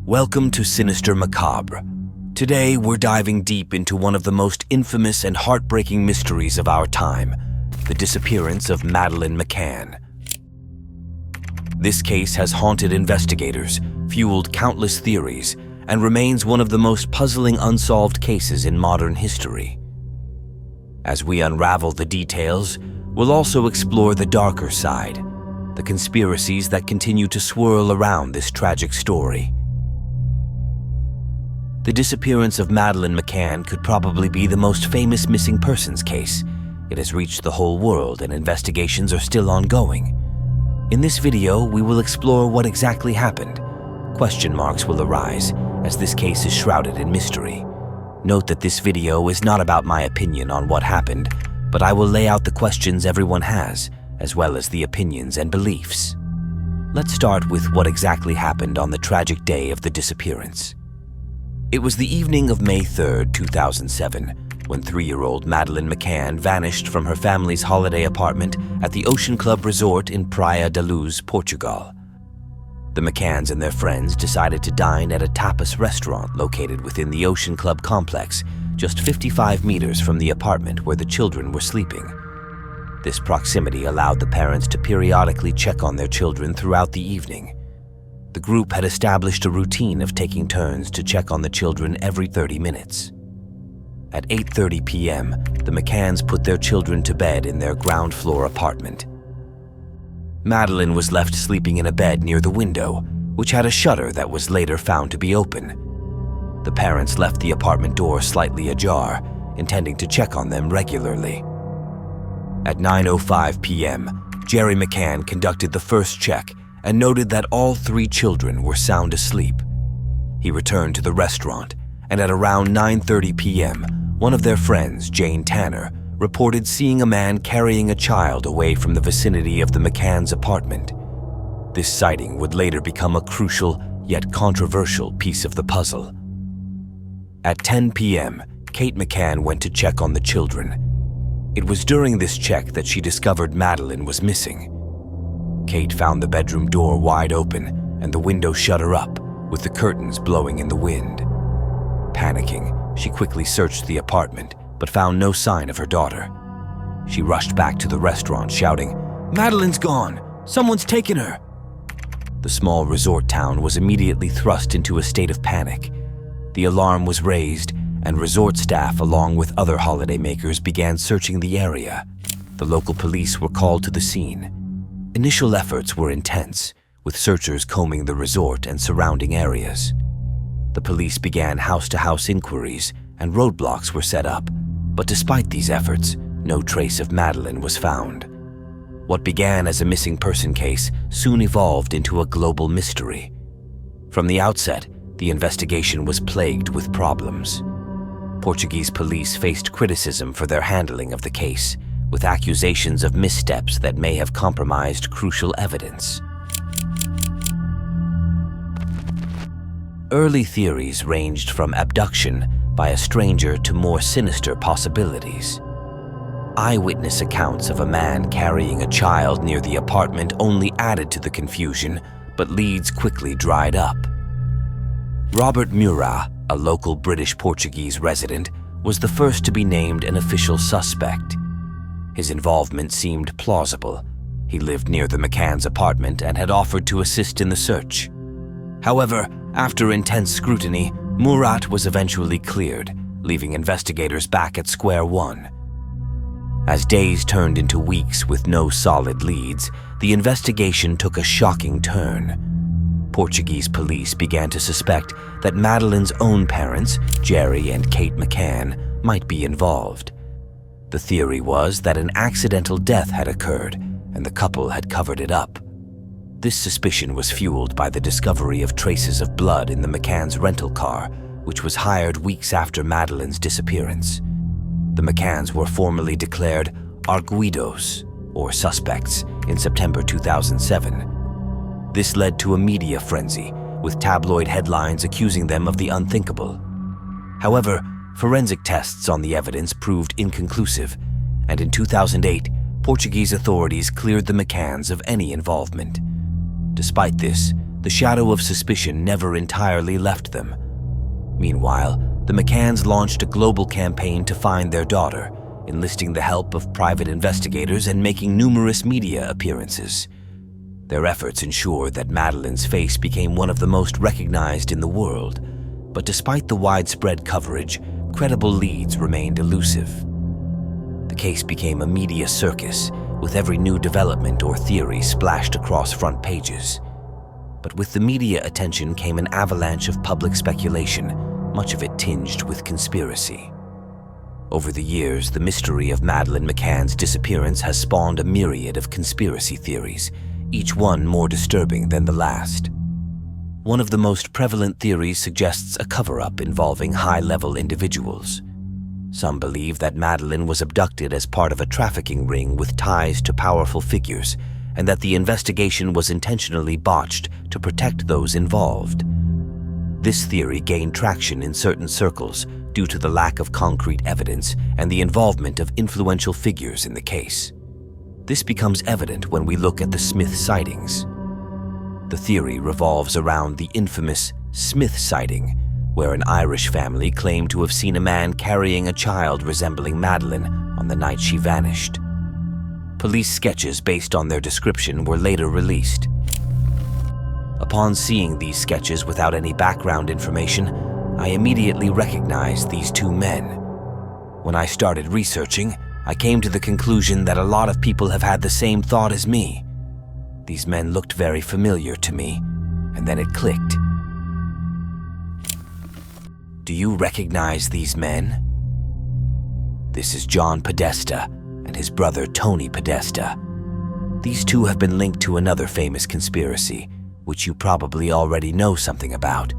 Welcome to Sinister Macabre. Today, we're diving deep into one of the most infamous and heartbreaking mysteries of our time, the disappearance of Madeleine McCann. This case has haunted investigators, fueled countless theories, and remains one of the most puzzling unsolved cases in modern history. As we unravel the details, we'll also explore the darker side, the conspiracies that continue to swirl around this tragic story. The disappearance of Madeleine McCann could probably be the most famous missing persons case. It has reached the whole world and investigations are still ongoing. In this video, we will explore what exactly happened. Question marks will arise, as this case is shrouded in mystery. Note that this video is not about my opinion on what happened, but I will lay out the questions everyone has, as well as the opinions and beliefs. Let's start with what exactly happened on the tragic day of the disappearance. It was the evening of May 3rd, 2007, when 3-year-old Madeleine McCann vanished from her family's holiday apartment at the Ocean Club Resort in Praia da Luz, Portugal. The McCanns and their friends decided to dine at a tapas restaurant located within the Ocean Club complex, just 55 meters from the apartment where the children were sleeping. This proximity allowed the parents to periodically check on their children throughout the evening. The group had established a routine of taking turns to check on the children every 30 minutes. At 8:30 p.m., the McCanns put their children to bed in their ground floor apartment. Madeleine was left sleeping in a bed near the window, which had a shutter that was later found to be open. The parents left the apartment door slightly ajar, intending to check on them regularly. At 9:05 p.m., Jerry McCann conducted the first check and noted that all 3 children were sound asleep. He returned to the restaurant, and at around 9:30 p.m., one of their friends, Jane Tanner, reported seeing a man carrying a child away from the vicinity of the McCann's apartment. This sighting would later become a crucial yet controversial piece of the puzzle. At 10 p.m., Kate McCann went to check on the children. It was during this check that she discovered Madeleine was missing. Kate found the bedroom door wide open and the window shutter up, with the curtains blowing in the wind. Panicking, she quickly searched the apartment, but found no sign of her daughter. She rushed back to the restaurant, shouting, "Madeleine's gone! Someone's taken her!" The small resort town was immediately thrust into a state of panic. The alarm was raised, and resort staff, along with other holidaymakers, began searching the area. The local police were called to the scene. Initial efforts were intense, with searchers combing the resort and surrounding areas. The police began house-to-house inquiries, and roadblocks were set up, but despite these efforts, no trace of Madeleine was found. What began as a missing person case soon evolved into a global mystery. From the outset, the investigation was plagued with problems. Portuguese police faced criticism for their handling of the case, with accusations of missteps that may have compromised crucial evidence. Early theories ranged from abduction by a stranger to more sinister possibilities. Eyewitness accounts of a man carrying a child near the apartment only added to the confusion, but leads quickly dried up. Robert Murat, a local British-Portuguese resident, was the first to be named an official suspect. His involvement seemed plausible. He lived near the McCann's apartment and had offered to assist in the search. However, after intense scrutiny, Murat was eventually cleared, leaving investigators back at square one. As days turned into weeks with no solid leads, the investigation took a shocking turn. Portuguese police began to suspect that Madeleine's own parents, Jerry and Kate McCann, might be involved. The theory was that an accidental death had occurred, and the couple had covered it up. This suspicion was fueled by the discovery of traces of blood in the McCann's rental car, which was hired weeks after Madeleine's disappearance. The McCanns were formally declared arguidos, or suspects, in September 2007. This led to a media frenzy, with tabloid headlines accusing them of the unthinkable. However, forensic tests on the evidence proved inconclusive, and in 2008, Portuguese authorities cleared the McCanns of any involvement. Despite this, the shadow of suspicion never entirely left them. Meanwhile, the McCanns launched a global campaign to find their daughter, enlisting the help of private investigators and making numerous media appearances. Their efforts ensured that Madeleine's face became one of the most recognized in the world, but despite the widespread coverage, credible leads remained elusive. The case became a media circus, with every new development or theory splashed across front pages. But with the media attention came an avalanche of public speculation, much of it tinged with conspiracy. Over the years, the mystery of Madeleine McCann's disappearance has spawned a myriad of conspiracy theories, each one more disturbing than the last. One of the most prevalent theories suggests a cover-up involving high-level individuals. Some believe that Madeleine was abducted as part of a trafficking ring with ties to powerful figures, and that the investigation was intentionally botched to protect those involved. This theory gained traction in certain circles due to the lack of concrete evidence and the involvement of influential figures in the case. This becomes evident when we look at the Smith sightings. The theory revolves around the infamous Smith sighting, where an Irish family claimed to have seen a man carrying a child resembling Madeleine on the night she vanished. Police sketches based on their description were later released. Upon seeing these sketches without any background information, I immediately recognized these two men. When I started researching, I came to the conclusion that a lot of people have had the same thought as me. These men looked very familiar to me, and then it clicked. Do you recognize these men? This is John Podesta and his brother Tony Podesta. These two have been linked to another famous conspiracy, which you probably already know something about.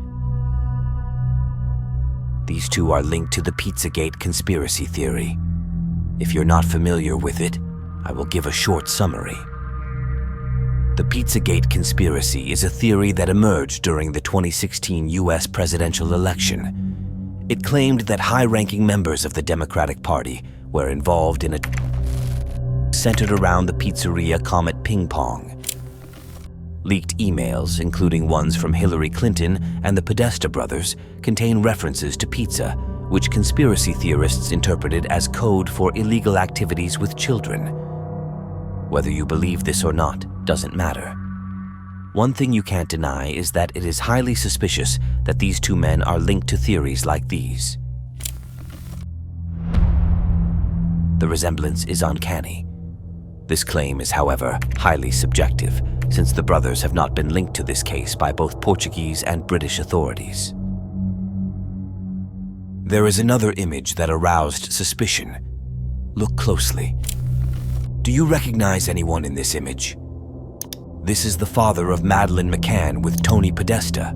These two are linked to the Pizzagate conspiracy theory. If you're not familiar with it, I will give a short summary. The Pizzagate conspiracy is a theory that emerged during the 2016 US presidential election. It claimed that high-ranking members of the Democratic Party were involved in a centered around the pizzeria Comet Ping Pong. Leaked emails, including ones from Hillary Clinton and the Podesta brothers, contain references to pizza, which conspiracy theorists interpreted as code for illegal activities with children. Whether you believe this or not doesn't matter. One thing you can't deny is that it is highly suspicious that these two men are linked to theories like these. The resemblance is uncanny. This claim is, however, highly subjective, since the brothers have not been linked to this case by both Portuguese and British authorities. There is another image that aroused suspicion. Look closely. Do you recognize anyone in this image? This is the father of Madeleine McCann with Tony Podesta.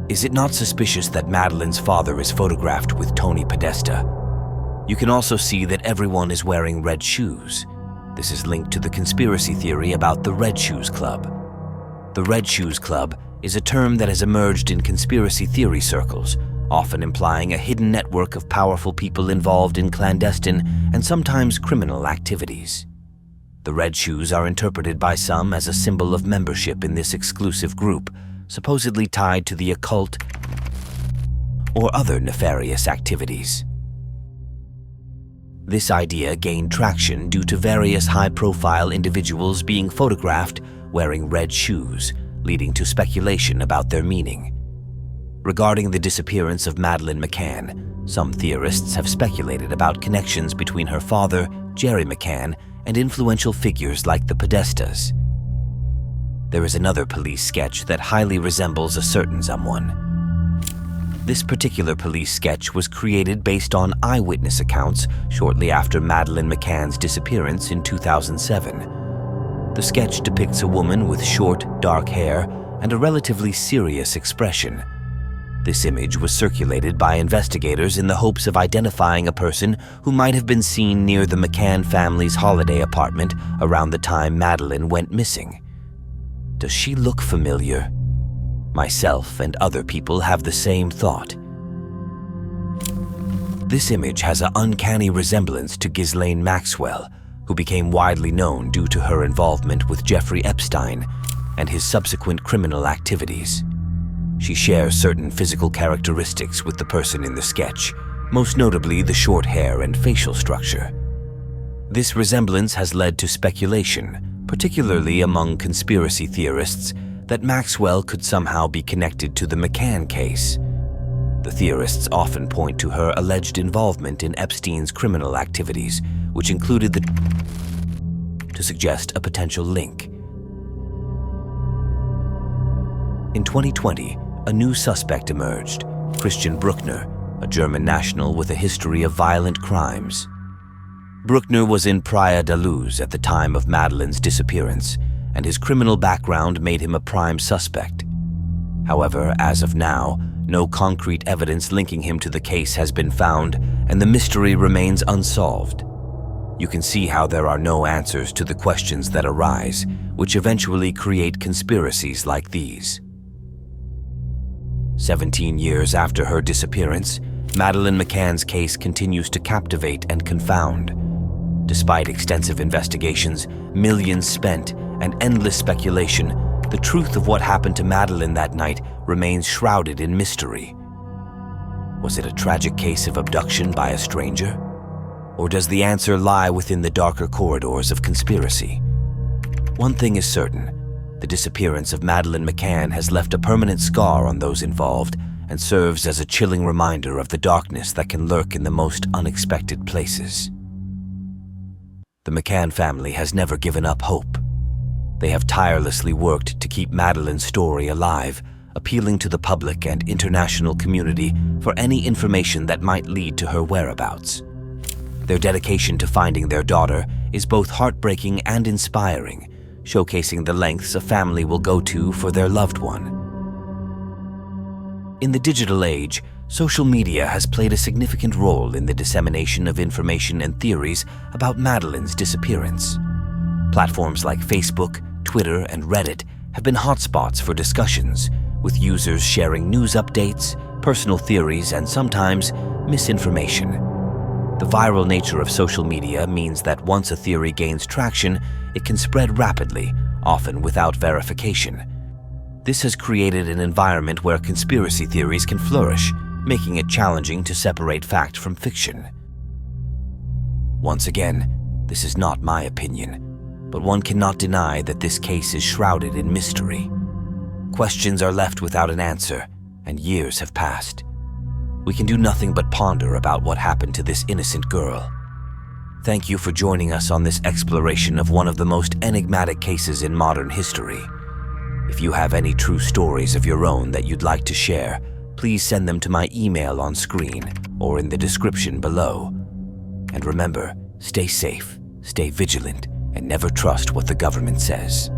Is it not suspicious that Madeleine's father is photographed with Tony Podesta? You can also see that everyone is wearing red shoes. This is linked to the conspiracy theory about the Red Shoes Club. The Red Shoes Club is a term that has emerged in conspiracy theory circles, often implying a hidden network of powerful people involved in clandestine and sometimes criminal activities. The Red Shoes are interpreted by some as a symbol of membership in this exclusive group, supposedly tied to the occult or other nefarious activities. This idea gained traction due to various high-profile individuals being photographed wearing red shoes, leading to speculation about their meaning. Regarding the disappearance of Madeleine McCann, some theorists have speculated about connections between her father, Jerry McCann, and influential figures like the Podestas. There is another police sketch that highly resembles a certain someone. This particular police sketch was created based on eyewitness accounts shortly after Madeleine McCann's disappearance in 2007. The sketch depicts a woman with short, dark hair and a relatively serious expression. This image was circulated by investigators in the hopes of identifying a person who might have been seen near the McCann family's holiday apartment around the time Madeleine went missing. Does she look familiar? Myself and other people have the same thought. This image has an uncanny resemblance to Ghislaine Maxwell, who became widely known due to her involvement with Jeffrey Epstein and his subsequent criminal activities. She shares certain physical characteristics with the person in the sketch, most notably the short hair and facial structure. This resemblance has led to speculation, particularly among conspiracy theorists, that Maxwell could somehow be connected to the McCann case. The theorists often point to her alleged involvement in Epstein's criminal activities, which included to suggest a potential link. In 2020, a new suspect emerged, Christian Bruckner, a German national with a history of violent crimes. Bruckner was in Praia da Luz at the time of Madeleine's disappearance, and his criminal background made him a prime suspect. However, as of now, no concrete evidence linking him to the case has been found, and the mystery remains unsolved. You can see how there are no answers to the questions that arise, which eventually create conspiracies like these. 17 years after her disappearance, Madeleine McCann's case continues to captivate and confound. Despite extensive investigations, millions spent, and endless speculation, the truth of what happened to Madeleine that night remains shrouded in mystery. Was it a tragic case of abduction by a stranger? Or does the answer lie within the darker corridors of conspiracy? One thing is certain: the disappearance of Madeleine McCann has left a permanent scar on those involved and serves as a chilling reminder of the darkness that can lurk in the most unexpected places. The McCann family has never given up hope. They have tirelessly worked to keep Madeleine's story alive, appealing to the public and international community for any information that might lead to her whereabouts. Their dedication to finding their daughter is both heartbreaking and inspiring, showcasing the lengths a family will go to for their loved one. In the digital age, social media has played a significant role in the dissemination of information and theories about Madeleine's disappearance. Platforms like Facebook, Twitter, and Reddit have been hotspots for discussions, with users sharing news updates, personal theories, and sometimes misinformation. The viral nature of social media means that once a theory gains traction, it can spread rapidly, often without verification. This has created an environment where conspiracy theories can flourish, making it challenging to separate fact from fiction. Once again, this is not my opinion, but one cannot deny that this case is shrouded in mystery. Questions are left without an answer, and years have passed. We can do nothing but ponder about what happened to this innocent girl. Thank you for joining us on this exploration of one of the most enigmatic cases in modern history. If you have any true stories of your own that you'd like to share, please send them to my email on screen or in the description below. And remember, stay safe, stay vigilant, and never trust what the government says.